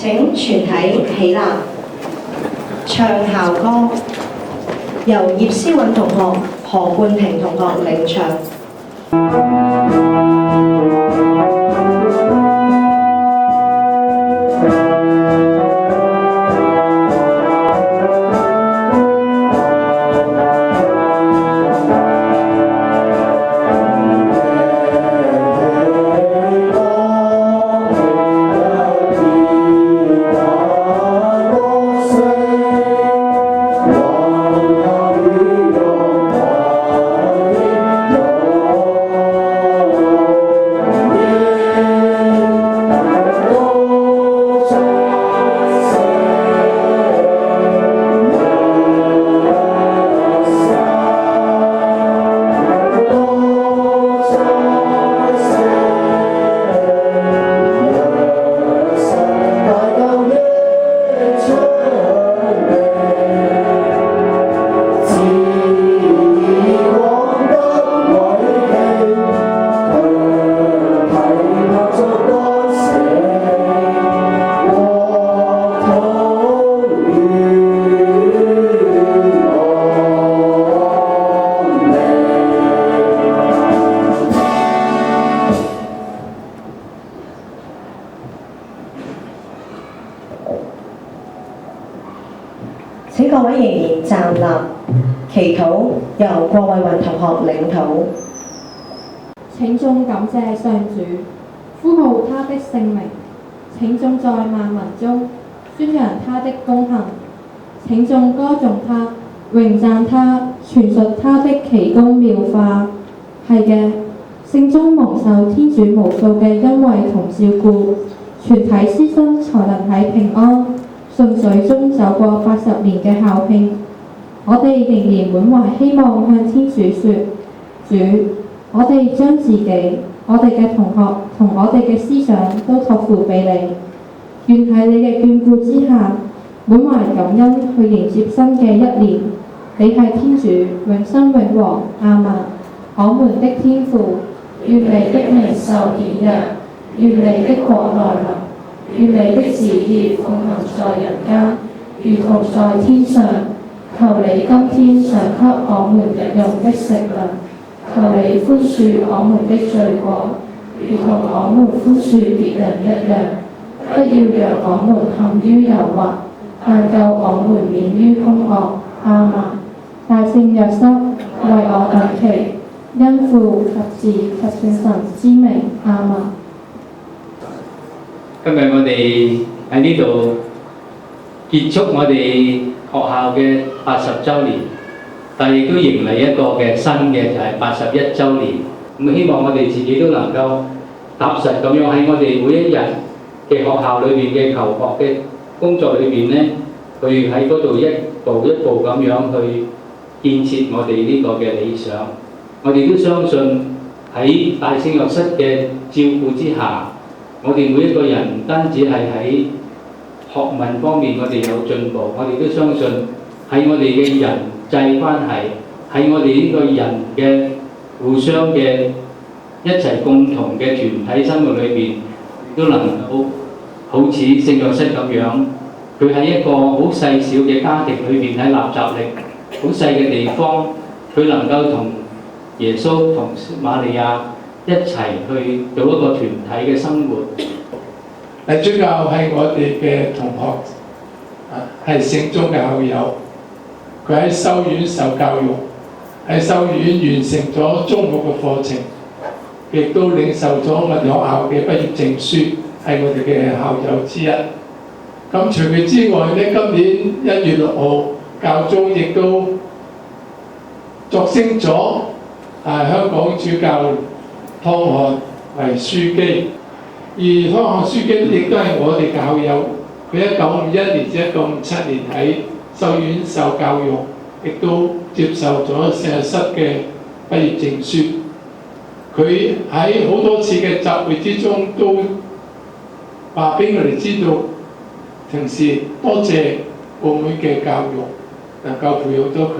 請全體起立，唱校歌，由葉思韻同學、何冠廷同學領唱。請各位仍然站立，祈禱由郭慧雲同學領禱。請眾感謝上主，呼號他的聖名。請眾在萬民中宣揚他的功行。請眾歌頌他，榮讚他，傳述他的奇功妙化。係嘅，聖中蒙受天主無數嘅恩惠同照顧，全體師生才能喺平安順水中走過80年嘅校慶。我哋仍然滿懷希望向天主說：主，我哋將自己、我哋嘅同學同我哋嘅思想都託付俾你，願喺你嘅眷顧之下，滿懷感恩去迎接新嘅一年。你係天主，永生永王，阿們。我們的天父，願你的名受顯揚，願你的國來臨，願你的旨意奉行在人間，如同在天上。求你今天賞給我們日用的食糧，求你寬恕我們的罪過，如同我們寬恕別人一樣。不要讓我們陷於誘惑，但救我們免於兇惡。阿們。大聖若瑟，為我等祈，因父及子及聖神之名。阿們。今日我哋喺呢度結束我哋學校嘅80週年，但係亦都迎嚟一個嘅新嘅就係81週年。咁希望我哋自己都能夠踏實咁樣喺我哋每一日嘅學校裏邊嘅求學嘅工作裏邊咧，去喺嗰度一步一步咁樣去建設我哋呢個嘅理想。我哋都相信喺大聖若瑟嘅照顧之下，我哋每一個人唔單止係喺學問方面我哋有進步，我哋都相信喺我哋嘅人際關係，喺我哋呢個人嘅互相嘅一齊共同嘅團體生活裏邊，都能夠好似聖若瑟咁樣，佢喺一個好細小嘅家庭裏邊，喺納匝力好細嘅地方，佢能夠同耶穌同瑪利亞一齊去做一個團體嘅生活。禮主教係我哋嘅同學，係聖中嘅校友。佢喺修院受教育，喺修院完成咗中學嘅課程，亦都領受咗我哋學校嘅畢業證書，係我哋嘅校友之一。咁除佢之外呢，今年1月6號，教宗亦都擢升咗香港主教湯漢為書記，而湯漢書記亦都係我哋教友。佢1951年至1957年喺修院受教育，亦都接受咗聖若瑟嘅畢業證書。佢喺好多次嘅集會之中都話俾我哋知道，平時多謝澳門嘅教育能夠培養咗佢。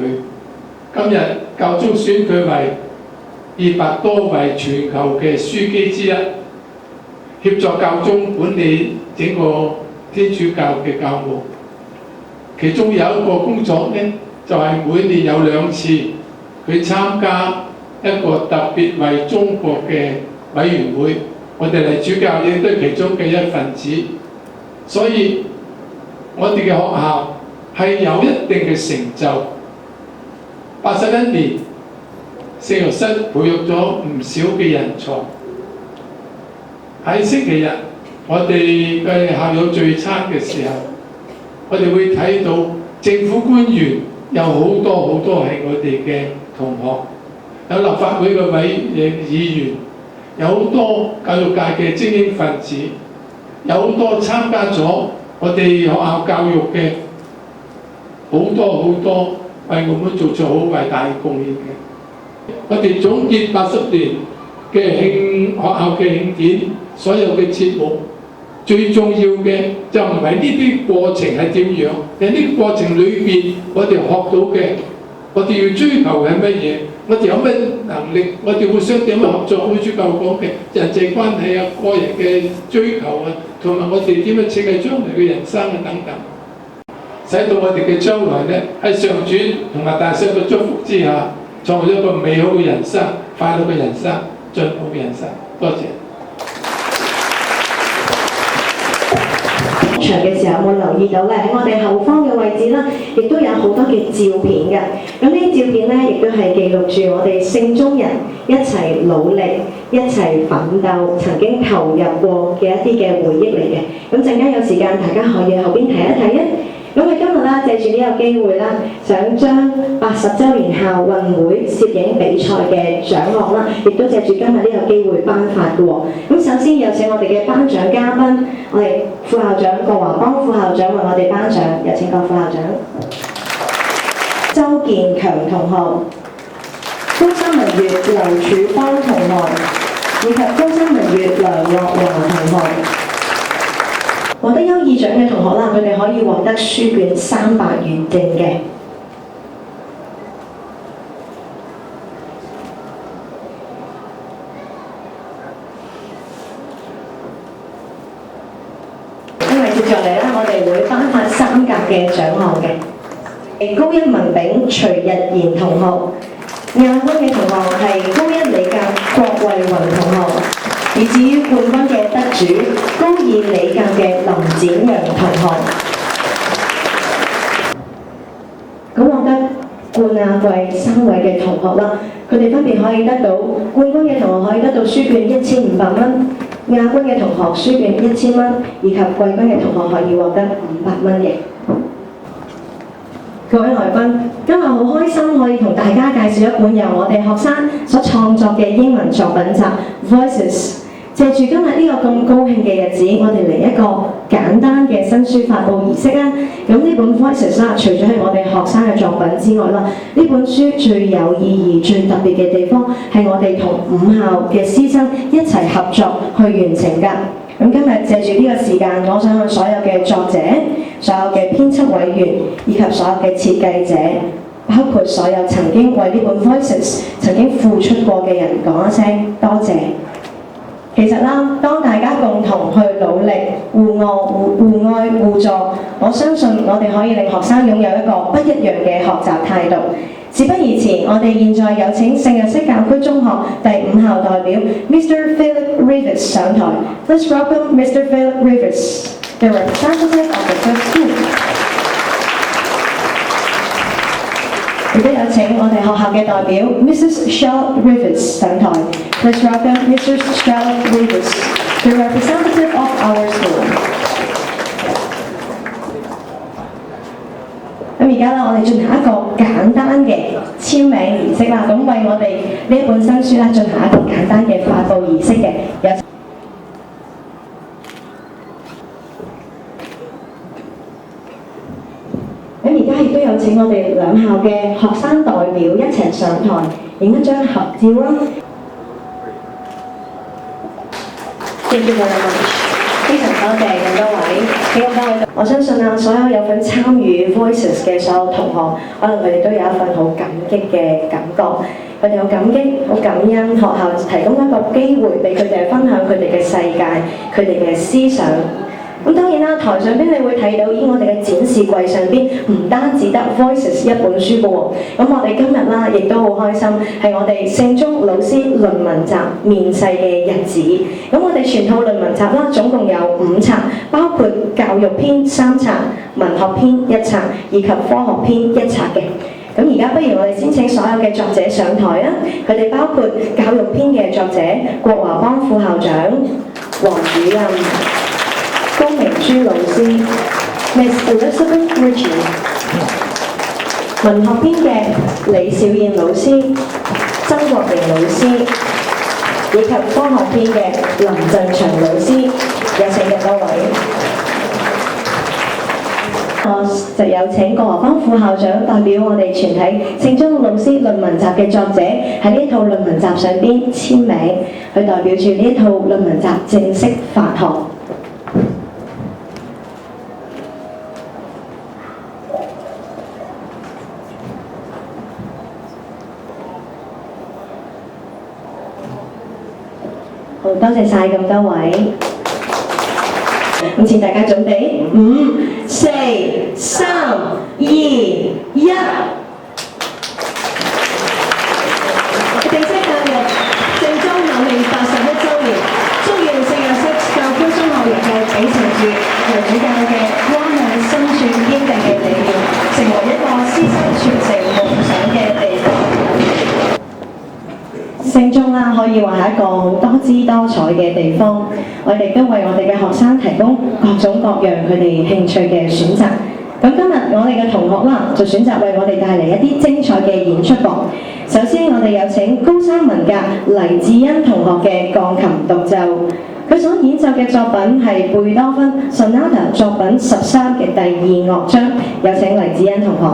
今日教宗選佢為200多位全球嘅書記之一，協助教宗管理整個天主教嘅教務。其中有一個工作呢，就係每年有2次，佢參加一個特別為中國嘅委員會，我哋嚟主教亦都係其中嘅一份子。所以我哋嘅學校係有一定嘅成就。81年，聖若瑟培育咗唔少嘅人才。喺星期日，我哋嘅校友聚餐嘅時候，我哋會睇到政府官員有好多係我哋嘅同學，有立法會嘅議員，有好多教育界嘅精英分子，有好多參加咗我哋學校教育嘅好多為我們做出好偉大嘅貢獻嘅。我哋總結80年嘅學校嘅慶典，所有嘅節目。最重要嘅就唔係呢啲過程係點樣，喺呢個過程裏邊，我哋學到嘅，我哋要追求係乜嘢？我哋有乜能力？我哋互相點樣合作？好似舊講嘅人際關係啊、個人嘅追求啊，同埋我哋點樣設計將來嘅人生啊等等，使到我哋嘅將來呢，喺上主同埋大聖嘅祝福之下，創造一個美好嘅人生、快樂嘅人生、進步嘅人生。多謝。場嘅時候有冇留意到咧？喺我哋後方嘅位置啦，亦都有好多嘅照片嘅。咁呢啲照片咧，亦都係記錄住我哋聖中人一齊努力、一齊奮鬥、曾經投入過嘅一啲嘅回憶嚟嘅。咁陣間有時間，大家可以後邊睇一睇啊。咁佢今日啦，借住呢個機會啦，想將80週年校運會攝影比賽嘅獎項啦，亦都借住今日呢個機會頒發嘅喎。咁首先有請我哋嘅頒獎嘉賓，我哋副校長郭華邦副校長為我哋頒獎，有請郭副校長。周建強同學、高三文月劉柱邦同學，以及高三文月梁樂華同學。獲得優異獎嘅同學啦，佢哋可以獲得書卷300元證嘅。因為接住嚟啦，我哋會頒發3格嘅獎項嘅。高一文丙徐日賢同學，亞軍嘅同學係高一理教郭慧雲同學。而至於冠軍嘅得主，高二理教嘅林展陽同學，咁獲得冠亞季3位嘅同學啦，佢哋分別可以得到冠軍嘅同學可以得到書卷1500蚊，亞軍嘅同學書卷1000蚊，以及季軍嘅同學可以獲得500蚊嘅。各位來賓，今日好開心可以同大家介紹一本由我哋學生所創作嘅英文作品集《Voices》。借住今日呢個咁高興嘅日子，我哋嚟一個簡單嘅新書發佈儀式啦。咁呢本 Voices 啦，除咗係我哋學生嘅作品之外啦，呢本書最有意義、最特別嘅地方係我哋同5校嘅師生一齊合作去完成㗎。咁今日借住呢個時間，我想向所有嘅作者、所有嘅編輯委員以及所有嘅設計者，包括所有曾經為呢本 Voices 曾經付出過嘅人講一聲多謝。其實啦，當大家共同去努力、互愛、互助，我相信我哋可以令學生擁有一個不一樣嘅學習態度。事不宜遲，我哋現在有請聖若瑟教區中學第5校代表 Mr. Philip Rivers 上台。Let's welcome Mr. Philip Rivers, the representative of the first school. 亦都有請我哋學校嘅代表 Mrs. Charlotte Rivers 上台。Let's welcome Mrs. Charlotte Rivers, the representative of our school. 咁而家咧，我哋進行一個簡單嘅簽名儀式啦。咁為我哋呢一本新書啦，進行一個簡單嘅發佈儀式嘅。咁而家亦都有請我哋兩校嘅學生代表一齊上台影一張合照啦。Thank you very much， 非常多謝咁多位，我相信啊，所有有份參與 Voices 嘅所有同學，可能佢哋都有一份好感激嘅感覺。佢哋好感激、好感恩學校提供一個機會俾佢哋分享佢哋嘅世界、佢哋嘅思想。咁當然啦，台上邊你會睇到，我哋嘅展示櫃上邊唔單止得 Voices 一本書嘅喎。咁我哋今日啦，亦都好開心，係我哋聖中老師論文集面世嘅日子。咁我哋全套論文集啦，總共有5冊，包括教育篇3冊、文學篇1冊以及科學篇1冊嘅。咁而家不如我哋先請所有嘅作者上台啊！佢哋包括教育篇嘅作者郭華邦副校長、黃主任、高明珠老師、Miss Elizabeth Richie， 文學篇嘅李小燕老師、曾國榮老師，以及科學篇嘅林振祥老師，有請咁多位。我就有請郭華邦副校長代表我哋全體聖中老師論文集嘅作者喺呢套論文集上邊簽名，去代表住呢一套論文集正式發行。好，多謝晒咁多位。咁請大家準備5、4、3、2、1。正式踏入聖中挽命81週年，祝願聖若瑟教區中學能夠秉承住由主教嘅關愛深處堅定嘅理念，成為一個師生傳承夢想嘅地方。聖中啦，可以話係一個好多姿多彩嘅地方。我哋都為我哋嘅學生提供各種各樣佢哋興趣嘅選擇。咁今日我哋嘅同學啦，就選擇為我哋帶嚟一啲精彩嘅演出噃。首先，我哋有請高三文革黎智恩同學嘅鋼琴獨奏。佢所演奏嘅作品係貝多芬 Sonata 作品13嘅第2樂章。有請黎智恩同學。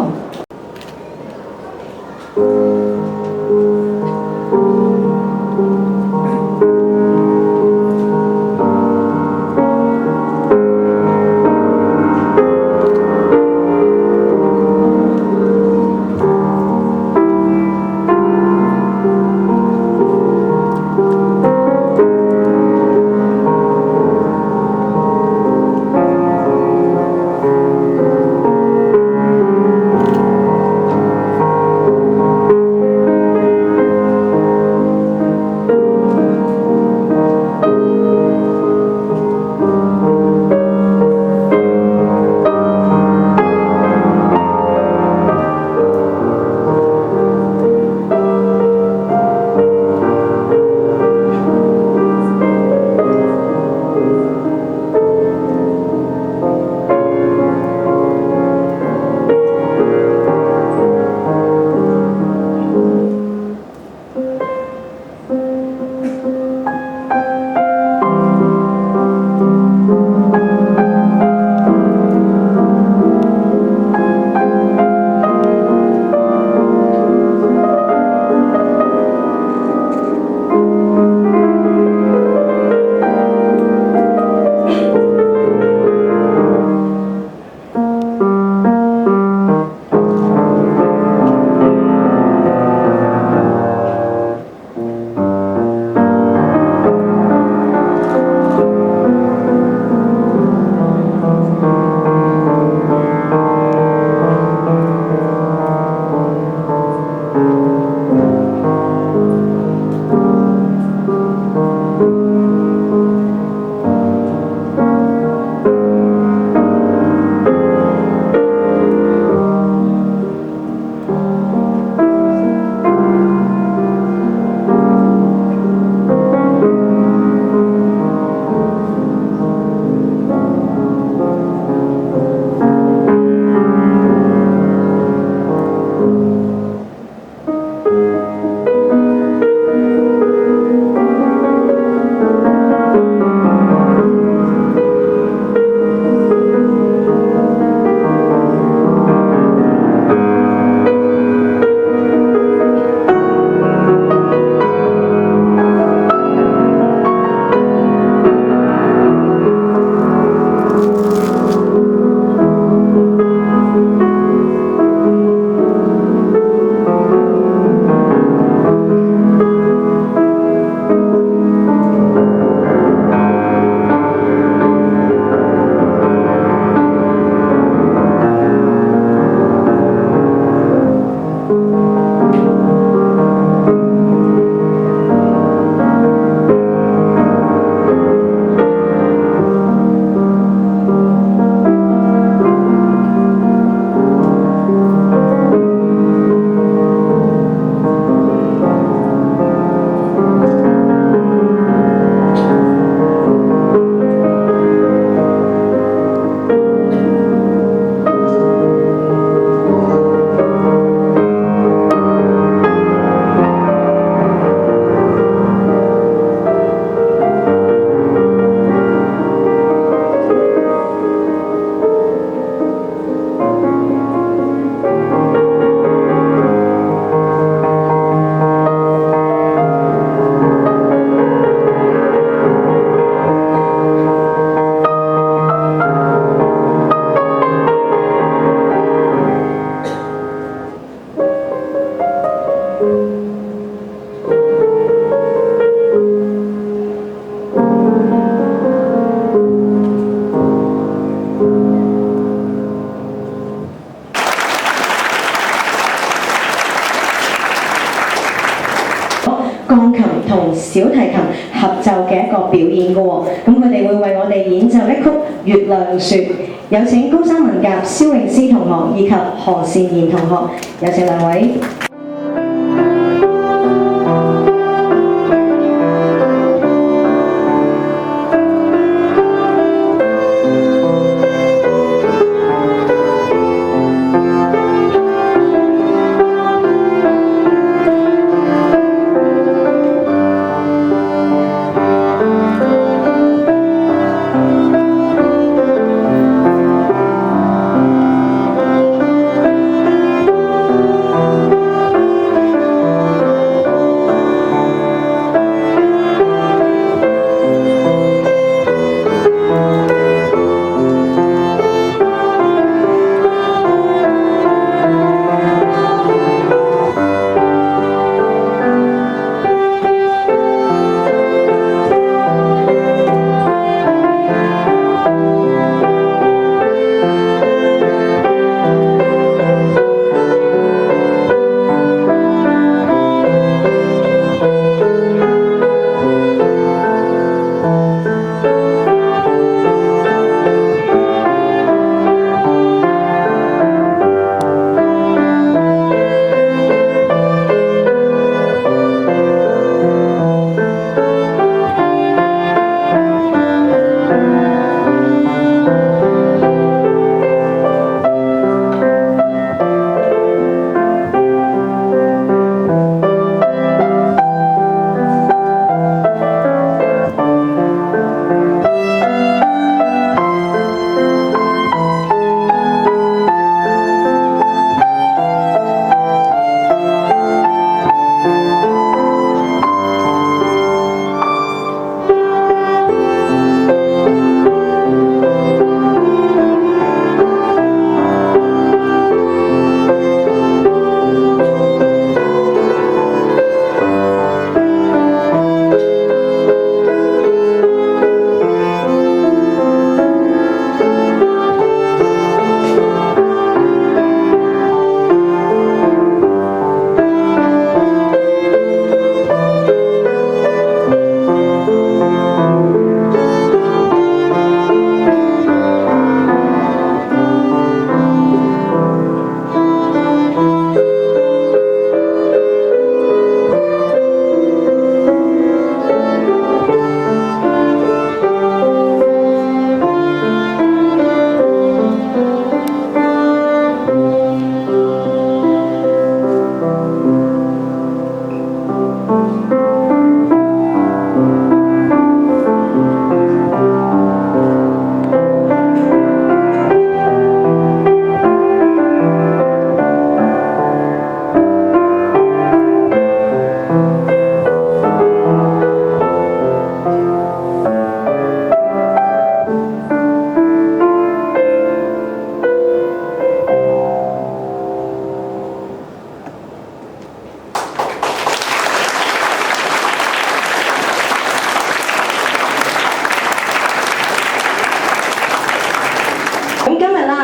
鋼琴同小提琴合奏嘅一個表演嘅喎，咁佢哋會為我哋演奏一曲《月亮説》，有請高三文甲蕭詠詩同學以及何善賢同學，有請兩位。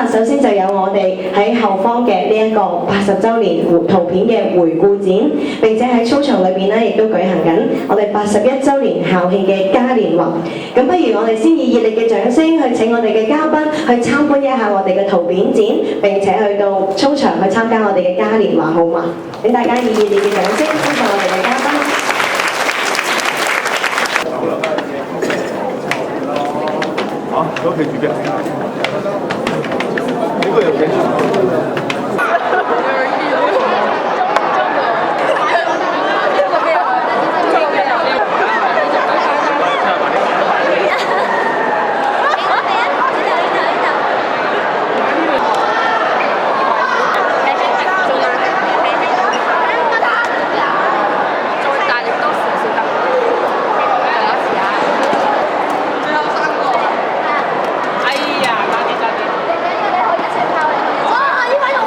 首先就有我哋喺後方嘅呢一個80週年圖片嘅回顧展，並且喺操場裏邊咧亦都舉行緊我哋81週年校慶嘅嘉年華。咁不如我哋先以熱烈嘅掌聲去請我哋嘅嘉賓去參觀一下我哋嘅圖片展，並且去到操場去參加我哋嘅嘉年華，好嗎？請大家以熱烈嘅掌聲歡迎我哋嘅嘉賓。都可以舉嘅。呢個有幾長？哎呀，快啲！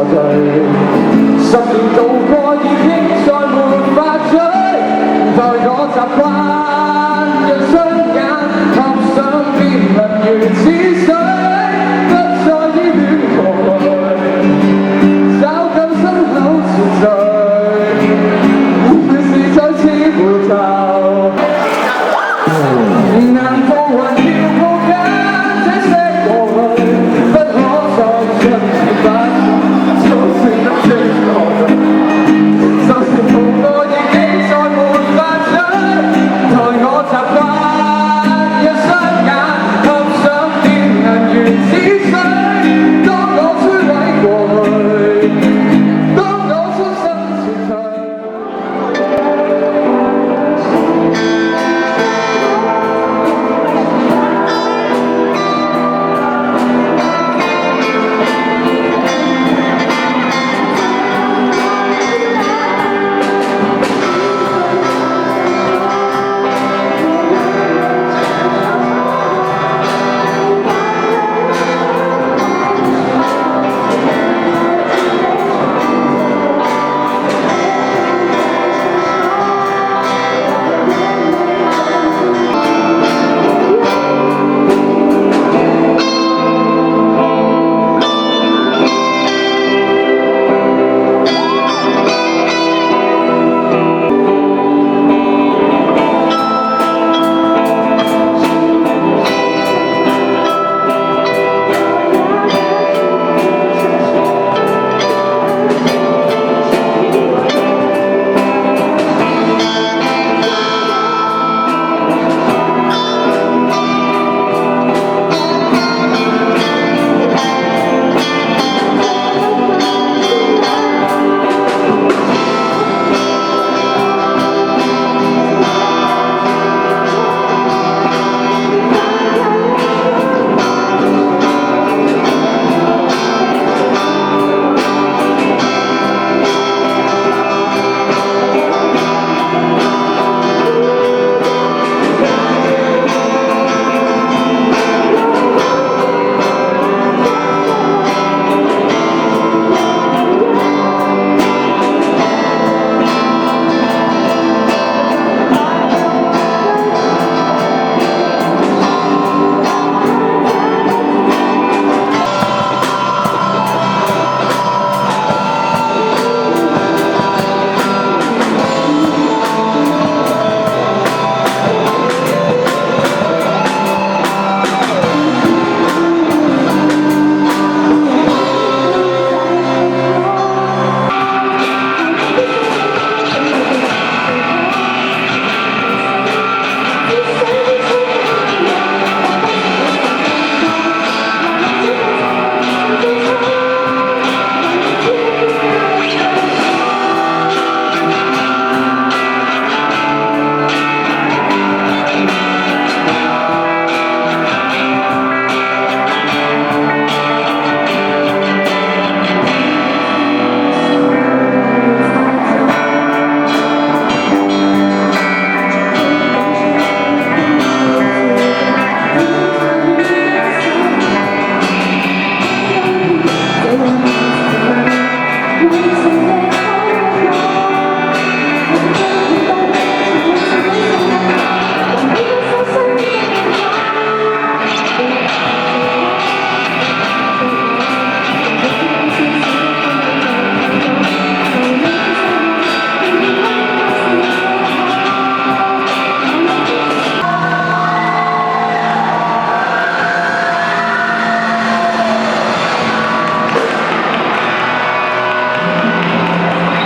聚，失戀都